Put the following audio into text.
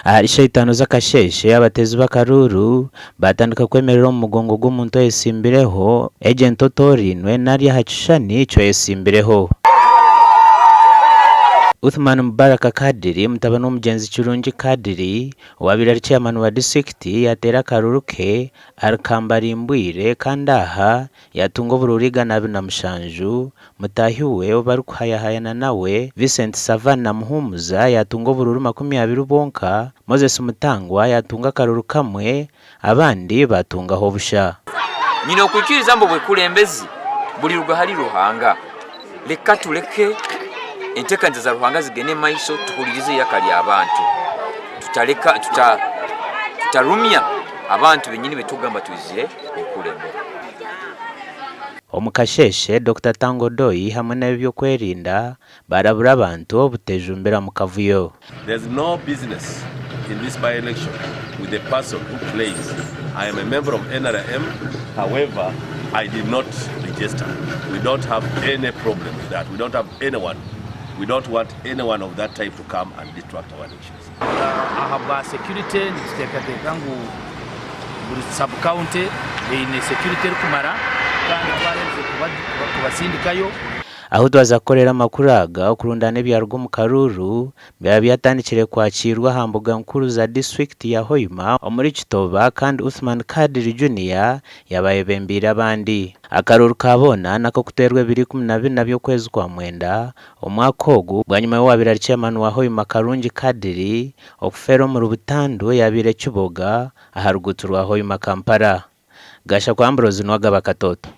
Ahari shaitano z'akasheshe abatezi b'Akaruru batandika kwemerera umugongo gw'umuntu yesimbireho agent otorinwe nari hacishani cyo yesimbireho. Uthman Mubaraka Kadiri mutabano w'umugenzi Kirungi Kadiri wabirari chairman wa district yatera Akaruru ke arkambarimbwire kandaha yatungo bururiga nabi na mushanju mutahiwe obarukhayahayana nawe Vincent Savana Muhumuza yatungo bururu 20 bonka Moses Mutangwa yatunga Akaruru kamwe abandi batunga ho busha. Nyino kwikiriza mbo bwe kulembezi buli rugahali ruhanga leka tuleke entekanza za ruhanga zigene maiso tukulirize yakali abantu tutarumya abantu benyini betugamba tuziye okulembera. Omukasheshe Dr. Tango Doi hamwe n'ebyo kwerinda barabura abantu obutejumbiramu kavuyo. There's no business in this by-election with the person who claims I am a member of NRM, however I did not register. We don't have any problem with that. We don't have anyone. We don't want anyone of that type to come and distract our elections. I have security nitekatekangu buri sub county in security kumara kandi abarenze kubasindikayo. Aho twazakorera makuraga okurundana ebyarwo mu Karuru bya byatandikire kwakirwa hambuga nkuru za district ya Hoima omuri Kitoba kandi Uthman Kadiri Junior yabaye bembira abandi. Akaruru kabona nako kuterwe 2012 nabyo kwezi kwa mwenda omwaka ogu bwanyuma wabirari chairman wa Hoima Karungi Kadiri okufero mu rubutandu yabire Kiboga aharuguturwa Hoima Kampala. Gasha kwa Ambrozi nwagaba katoto.